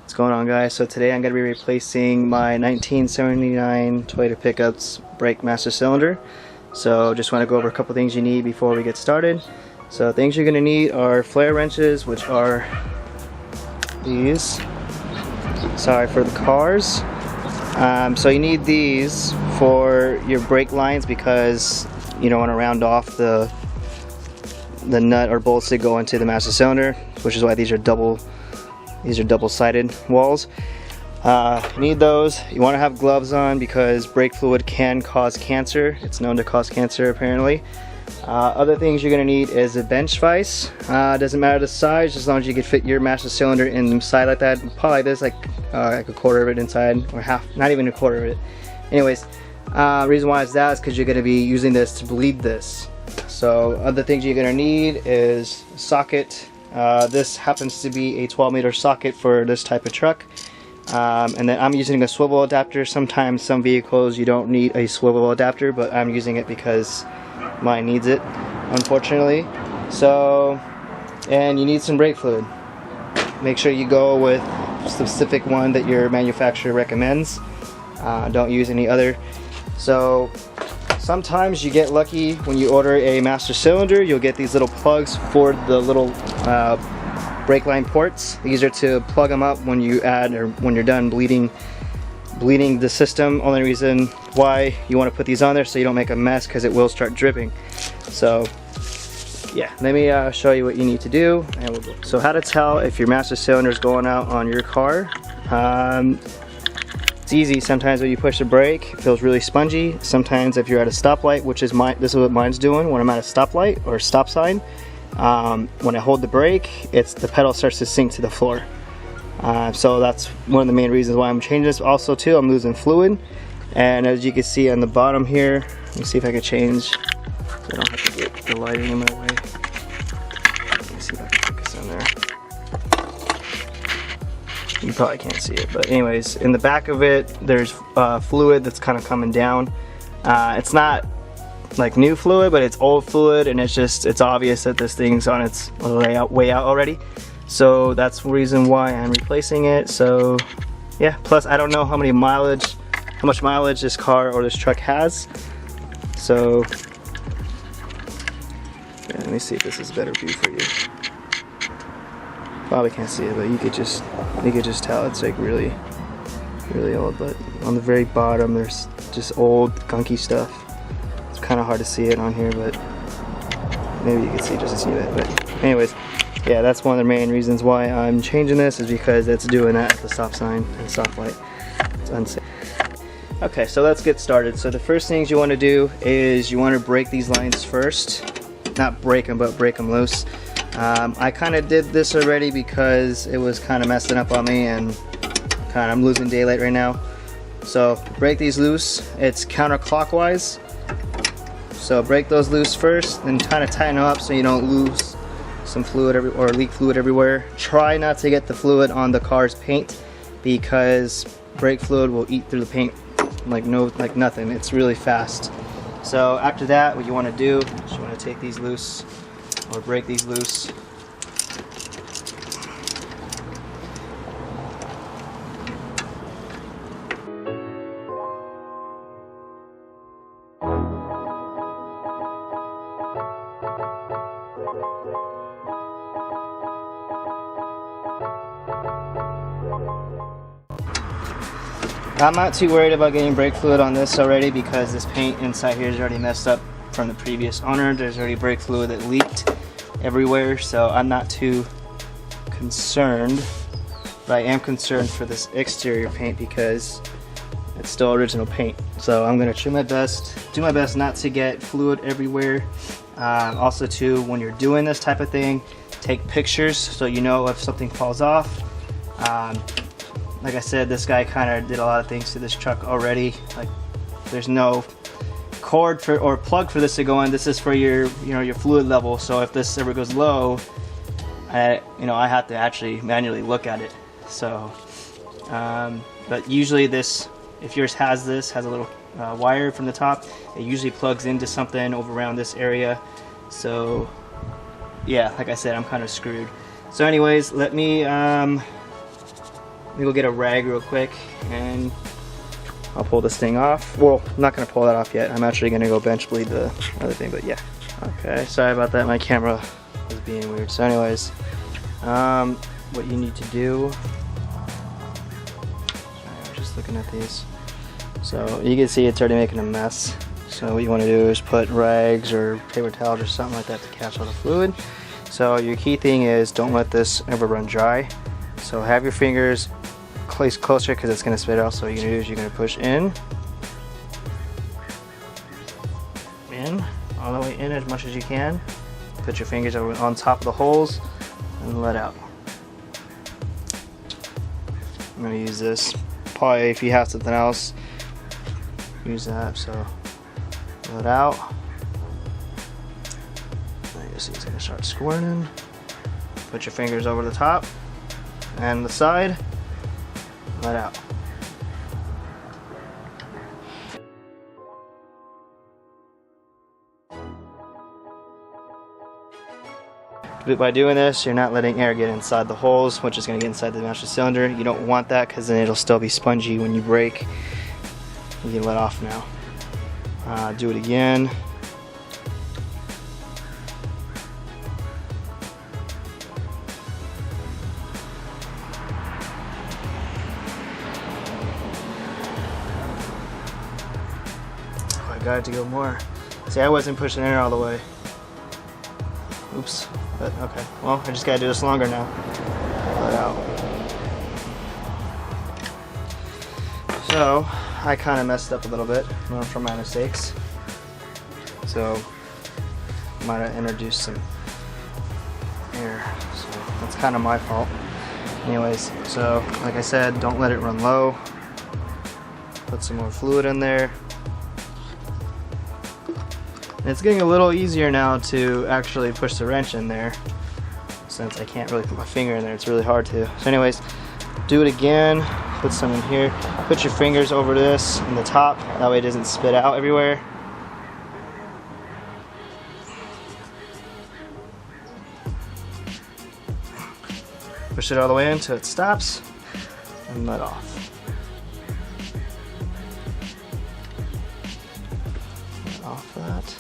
What's going on, guys? So today I'm going to be replacing my 1979 Toyota Pickup's brake master cylinder. So just want to go over a couple things you need before we get started. So things you're going to need are flare wrenches, which are these. Sorry for the cars. So you need these for your brake lines because you don't want to round off the nut or bolts that go into the master cylinder, which is why these are double-sided walls. You need those. You want to have gloves on because brake fluid can cause cancer. It's known to cause cancer apparently. Other things you're going to need is a bench vise. Doesn't matter the size, as long as you can fit your master cylinder inside like that. Probably like this, like a quarter of it inside, or half, not even a quarter of it. Anyways, reason why it's that is because you're going to be using this to bleed this. So other things you're going to need is a socket. This happens to be a 12-meter socket for this type of truck. And then I'm using a swivel adapter. Sometimes some vehicles you don't need a swivel adapter, but I'm using it because mine needs it, unfortunately. So, and you need some brake fluid. Make sure you go with a specific one that your manufacturer recommends. Don't use any other. So sometimes you get lucky when you order a master cylinder, you'll get these little plugs for the little brake line ports. These are to plug them up when you add, or when you're done bleeding the system. Only reason why you want to put these on there so you don't make a mess, because it will start dripping. So yeah, let me show you what you need to do, and we'll go. So how to tell if your master cylinder is going out on your car. It's easy. Sometimes when you push the brake, it feels really spongy. Sometimes if you're at a stoplight, which is this is what mine's doing when I'm at a stoplight or stop sign. When I hold the brake, the pedal starts to sink to the floor. So that's one of the main reasons why I'm changing this. Also too, I'm losing fluid, and as you can see on the bottom here, let me see if I can change so I don't have to get the lighting in my way. Let me see if I can focus on there. You probably can't see it, but anyways, in the back of it there's fluid that's kind of coming down. It's not like new fluid, but it's old fluid, and it's obvious that this thing's on its way out already. So that's the reason why I'm replacing it. So yeah, plus I don't know how much mileage this car or this truck has. So yeah, let me see if this is a better view for you. Probably can't see it, but you could just tell it's like really old. But on the very bottom there's just old gunky stuff. It's kind of hard to see it on here, but maybe you can see just a see bit. But anyways, yeah, that's one of the main reasons why I'm changing this, is because it's doing that at the stop sign and stoplight. It's unsafe. Okay, so let's get started. So the first things you want to do is you want to break these lines first. Not break them, but break them loose. I kind of did this already because it was kind of messing up on me, and I'm losing daylight right now. So break these loose. It's counterclockwise. So break those loose first, then kind of tighten them up so you don't lose some fluid or leak fluid everywhere. Try not to get the fluid on the car's paint, because brake fluid will eat through the paint like nothing. It's really fast. So after that, what you want to do is you want to take these loose, or break these loose. I'm not too worried about getting brake fluid on this already, because this paint inside here is already messed up from the previous owner. There's already brake fluid that leaked everywhere, so I'm not too concerned. But I am concerned for this exterior paint because it's still original paint. So I'm gonna do my best not to get fluid everywhere. Also too, when you're doing this type of thing, take pictures so you know if something falls off. Like I said, this guy kind of did a lot of things to this truck already. Like, there's no cord or plug for this to go in. This is for your fluid level. So if this ever goes low, I have to actually manually look at it. So, but usually if yours has a little wire from the top, it usually plugs into something over around this area. So yeah, like I said, I'm kind of screwed. So anyways, let me me go get a rag real quick and I'll pull this thing off. Well, I'm not gonna pull that off yet. I'm actually gonna go bench bleed the other thing, but yeah. Okay, sorry about that. My camera was being weird. So anyways, what you need to do, sorry, I was just looking at these. So you can see it's already making a mess. So what you want to do is put rags or paper towels or something like that to catch all the fluid. So your key thing is don't let this ever run dry. So have your fingers placed closer because it's going to spit out. So what you're going to do is you're going to push in, all the way in as much as you can. Put your fingers on top of the holes and let out. I'm going to use this. Probably if you have something else, use that. So let out. You see it's going to start squirting. Put your fingers over the top and the side. Let out. But by doing this, you're not letting air get inside the holes, which is going to get inside the master cylinder. You don't want that because then it'll still be spongy when you break. You can let off now. Do it again. Oh, I got it to go more. See, I wasn't pushing air all the way. Oops. But okay. Well, I just gotta do this longer now. Let out. So I kind of messed up a little bit from my mistakes. So might have introduced some air. So that's kind of my fault. Anyways, so like I said, don't let it run low. Put some more fluid in there. And it's getting a little easier now to actually push the wrench in there, since I can't really put my finger in there. It's really hard to. So anyways, do it again. Put some in here. Put your fingers over this in the top. That way it doesn't spit out everywhere. Push it all the way in until it stops and let off. Let off that.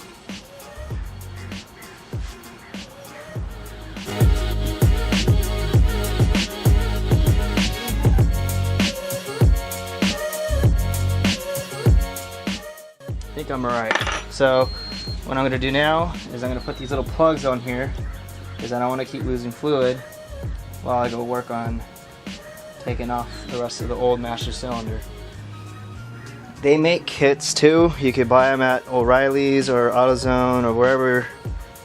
I think I'm alright. So what I'm going to do now is I'm going to put these little plugs on here because I don't want to keep losing fluid while I go work on taking off the rest of the old master cylinder. They make kits too. You could buy them at O'Reilly's or AutoZone or wherever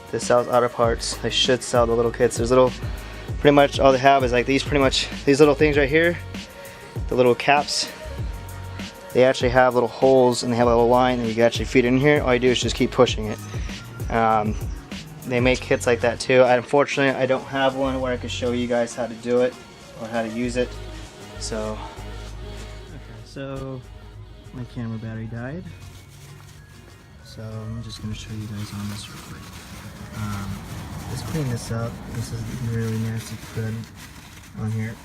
that sells auto parts. They should sell the little kits. There's little, pretty much all they have is like these, pretty much these little things right here, the little caps. They actually have little holes and they have a little line and you can actually feed it in here. All you do is just keep pushing it. They make kits like that too. Unfortunately, I don't have one where I could show you guys how to do it or how to use it. So, okay, so my camera battery died. So I'm just gonna show you guys on this real quick. Let's clean this up. This is really nasty thread on here.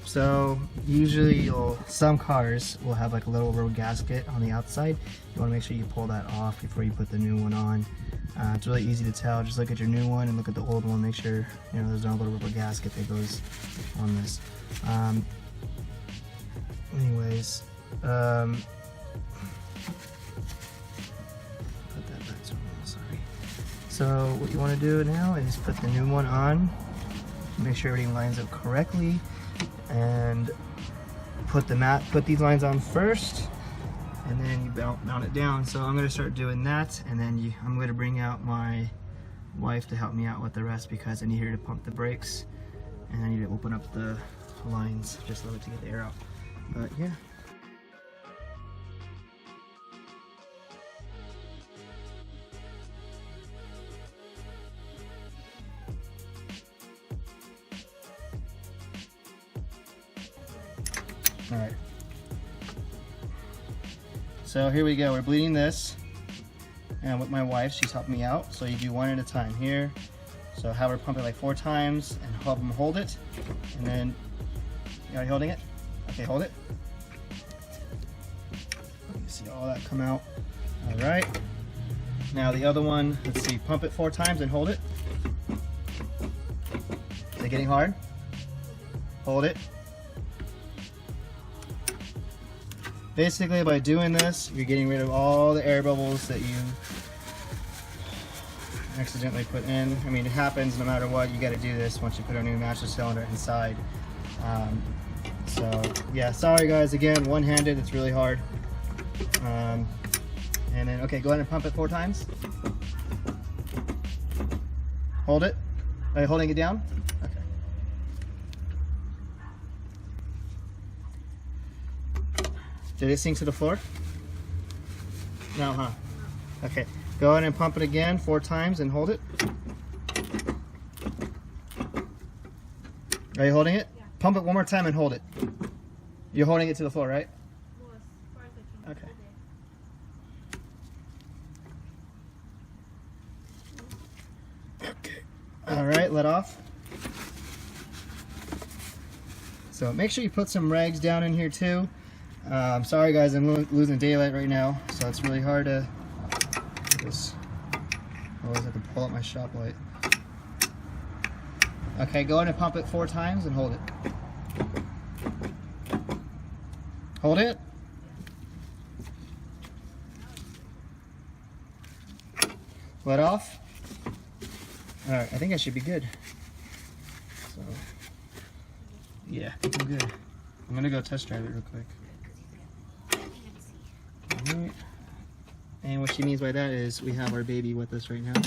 So usually some cars will have like a little rubber gasket on the outside. You want to make sure you pull that off before you put the new one on. It's really easy to tell. Just look at your new one and look at the old one. Make sure there's no little rubber gasket that goes on this. Anyways, put that back to normal, sorry. So what you want to do now is put the new one on. Make sure everything lines up correctly. And put these lines on first, and then you mount it down. So I'm going to start doing that, and then I'm going to bring out my wife to help me out with the rest because I need her to pump the brakes, and I need to open up the lines just a little bit to get the air out. But yeah. Alright, so here we go. We're bleeding this, and with my wife, she's helping me out. So you do one at a time. Here, So have her pump it like 4 times and help them hold it. And then, are you holding it? Okay, hold it. You see all that come out. All right. Now the other one, let's see, pump it 4 times and hold it. Is it getting hard? Hold it. Basically, by doing this, you're getting rid of all the air bubbles that you accidentally put in. I mean, it happens no matter what. You got to do this once you put a new master cylinder inside. So yeah, sorry guys, again, one-handed, it's really hard. And then, okay, go ahead and pump it 4 times. Hold it. Are you holding it down? Okay. Did it sink to the floor? No, huh? Okay. Go ahead and pump it again 4 times and hold it. Are you holding it? Yeah. Pump it 1 more time and hold it. You're holding it to the floor, right? Well, as far as I can Okay. Okay. All right, let off. So make sure you put some rags down in here too. I'm sorry guys, I'm losing daylight right now, so it's really hard to just, I always have to pull up my shop light. Okay, go ahead and pump it 4 times and hold it. Hold it. Let off. Alright, I think I should be good. So, yeah, I think I'm good. I'm gonna go test drive it real quick. Alright. And what she means by that is we have our baby with us right now.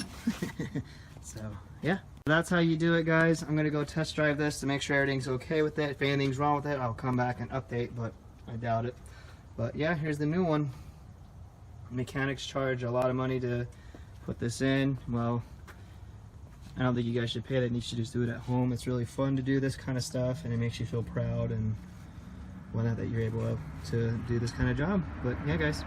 So, yeah. That's how you do it, guys. I'm gonna go test drive this to make sure everything's okay with it. If anything's wrong with it, I'll come back and update, but I doubt it. But yeah, here's the new one. Mechanics charge a lot of money to put this in. Well, I don't think you guys should pay that. You should just do it at home. It's really fun to do this kind of stuff, and it makes you feel proud and whatnot that you're able to do this kind of job. But yeah, guys.